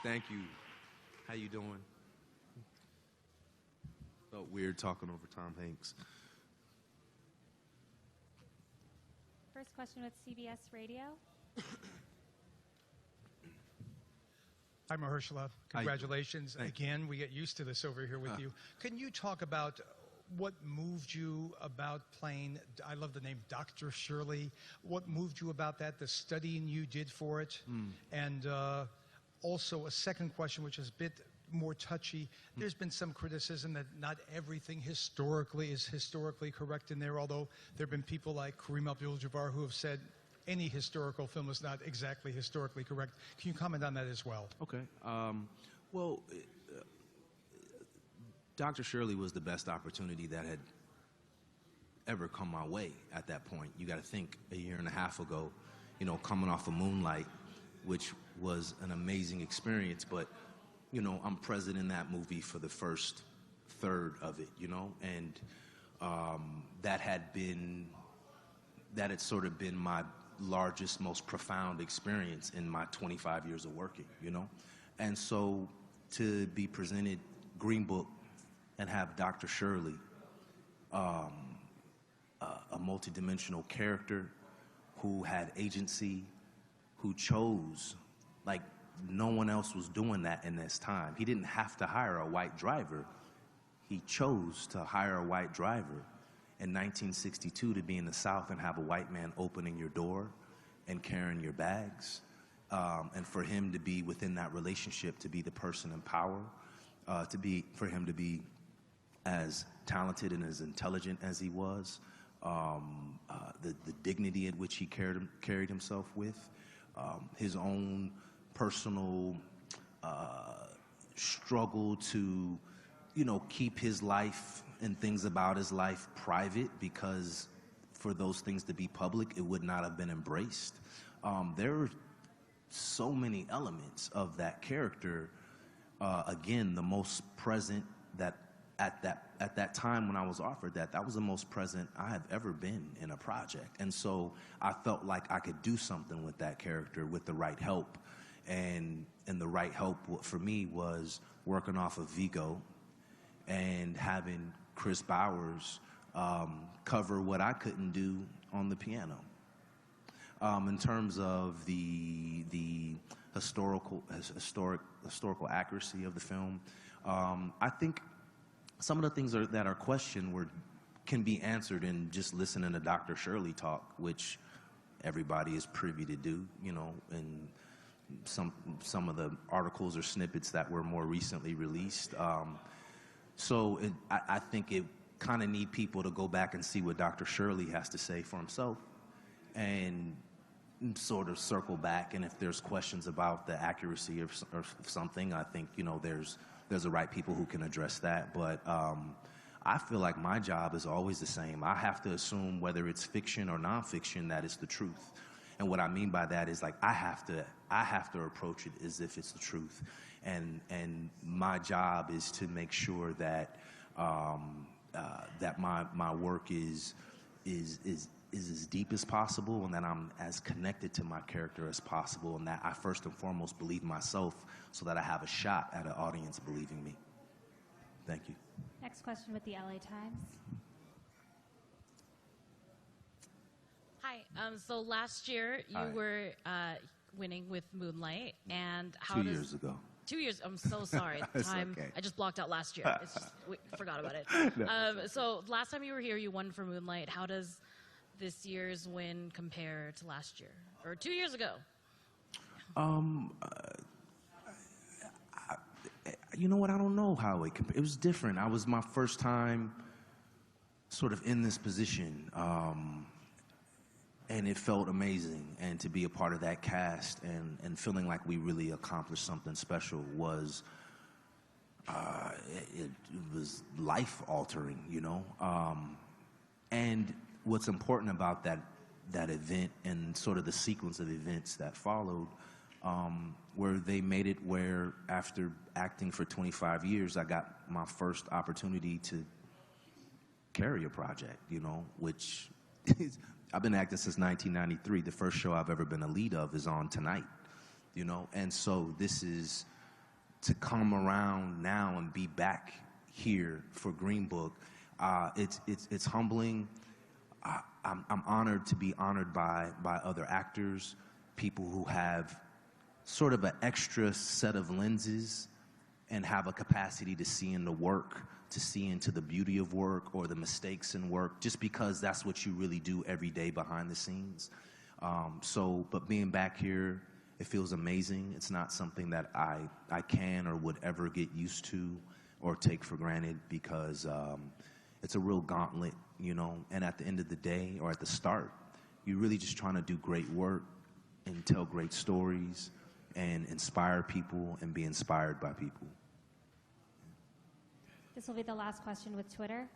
Thank you. How you doing? Felt weird talking over Tom Hanks. First question with CBS Radio. Hi, Mahershala. Congratulations. Again, we get used to this over here with you. Can you talk about what moved you about playing, I love the name Dr. Shirley, what moved you about that, the studying you did for it? And also a second question, which is a bit more touchy. There's been some criticism that not everything historically is historically correct in there, although there have been people like Kareem Abdul-Jabbar who have said any historical film is not exactly historically correct. Can you comment on that as well? Okay. Well, Dr. Shirley was the best opportunity that had ever come my way at that point. You got to think a year and a half ago, you know, coming off of Moonlight, which was an amazing experience, but, you know, I'm present in that movie for the first third of it, you know, and that had sort of been my largest, most profound experience in my 25 years of working, you know? And so to be presented Green Book and have Dr. Shirley, a multidimensional character who had agency, who chose, like no one else was doing that in this time. He didn't have to hire a white driver. He chose to hire a white driver in 1962 to be in the South and have a white man opening your door and carrying your bags, and for him to be within that relationship, to be the person in power, for him to be as talented and as intelligent as he was, the dignity at which he carried himself with, his own personal struggle to, you know, keep his life and things about his life private, because for those things to be public, it would not have been embraced. There are so many elements of that character. Again, the most present that at that time when I was offered that was the most present I have ever been in a project. And so I felt like I could do something with that character with the right help. And the right help for me was working off of Vigo and having Chris Bowers cover what I couldn't do on the piano. In terms of the historical accuracy of the film, I think some of the things that are questioned can be answered in just listening to Dr. Shirley talk, which everybody is privy to do, you know, and some of the articles or snippets that were more recently released. So I think it kind of need people to go back and see what Dr. Shirley has to say for himself and sort of circle back. And if there's questions about the accuracy of something, I think, you know, there's the right people who can address that. But I feel like my job is always the same. I have to assume whether it's fiction or nonfiction that it's the truth. And what I mean by that is, like, I have to approach it as if it's the truth. And my job is to make sure that that my work is as deep as possible, and that I'm as connected to my character as possible, and that I first and foremost believe myself so that I have a shot at an audience believing me. Thank you. Next question with the LA Times. Hi. So last year you were winning with Moonlight, and how 2 years ago. 2 years. I'm so sorry. Time. Okay. I just blocked out last year. It's just, we forgot about it. No. So last time you were here, you won for Moonlight. How does this year's win compare to last year or 2 years ago? You know what? I don't know how it compared. It was different. It was my first time sort of in this position. And it felt amazing, and to be a part of that cast and feeling like we really accomplished something special was it was life-altering, you know. And what's important about that event and sort of the sequence of events that followed, where they made it where after acting for 25 years, I got my first opportunity to carry a project, you know, which is, I've been acting since 1993. The first show I've ever been a lead of is on tonight, you know? And so this is to come around now and be back here for Green Book, it's humbling. I'm honored to be honored by other actors, people who have sort of an extra set of lenses and have a capacity to see into work, to see into the beauty of work or the mistakes in work, just because that's what you really do every day behind the scenes. But being back here, it feels amazing. It's not something that I can or would ever get used to or take for granted, because it's a real gauntlet, you know, and at the end of the day, or at the start, you're really just trying to do great work and tell great stories and inspire people and be inspired by people. This will be the last question with Twitter.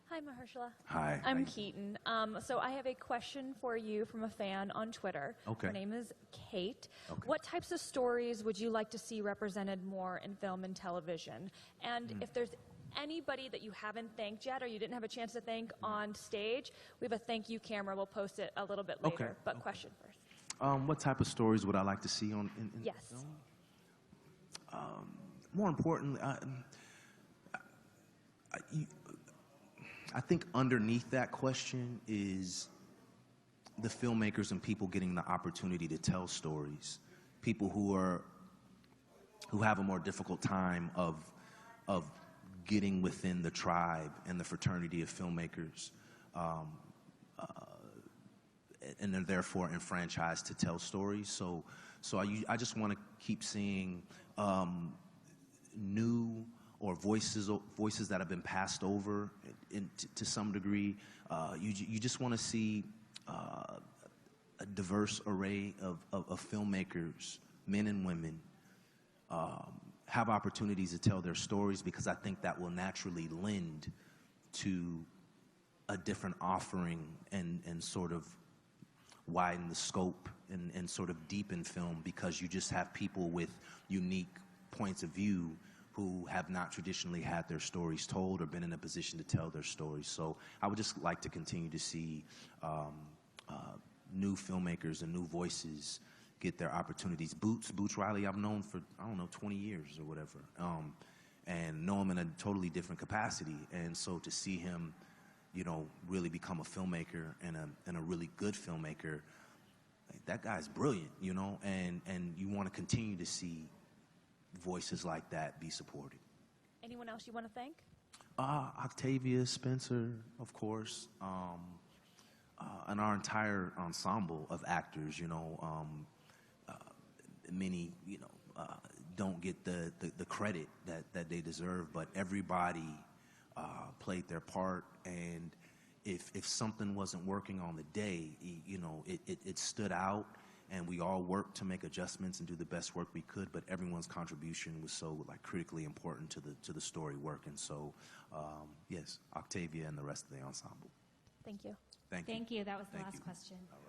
Hi, Mahershala. Hi. I'm Keaton. So I have a question for you from a fan on Twitter. Okay. Her name is Kate. Okay. What types of stories would you like to see represented more in film and television? And if there's anybody that you haven't thanked yet or you didn't have a chance to thank on stage, we have a thank you camera. We'll post it a little bit later. Okay. But question first. What type of stories would I like to see on in Yes. film? More importantly, I think underneath that question is the filmmakers and people getting the opportunity to tell stories. People who have a more difficult time of getting within the tribe and the fraternity of filmmakers, and are therefore enfranchised to tell stories. So I just want to keep seeing new or voices that have been passed over to some degree. You just want to see a diverse array of filmmakers, men and women, have opportunities to tell their stories, because I think that will naturally lend to a different offering and sort of widen the scope and sort of deepen film, because you just have people with unique points of view who have not traditionally had their stories told or been in a position to tell their stories. So I would just like to continue to see new filmmakers and new voices get their opportunities. Boots Riley, I've known for, 20 years or whatever, and know him in a totally different capacity. And so to see him, really become a filmmaker and a really good filmmaker, that guy's brilliant, and you want to continue to see voices like that be supported. Anyone else you want to thank? Octavia, Spencer, of course, and our entire ensemble of actors. Many, don't get the credit that they deserve, but everybody played their part. And if something wasn't working on the day, it stood out. And we all worked to make adjustments and do the best work we could, but everyone's contribution was so critically important to the story work. And so, yes, Octavia and the rest of the ensemble. Thank you. Thank you. Thank you. That was the Thank last you. question. All right.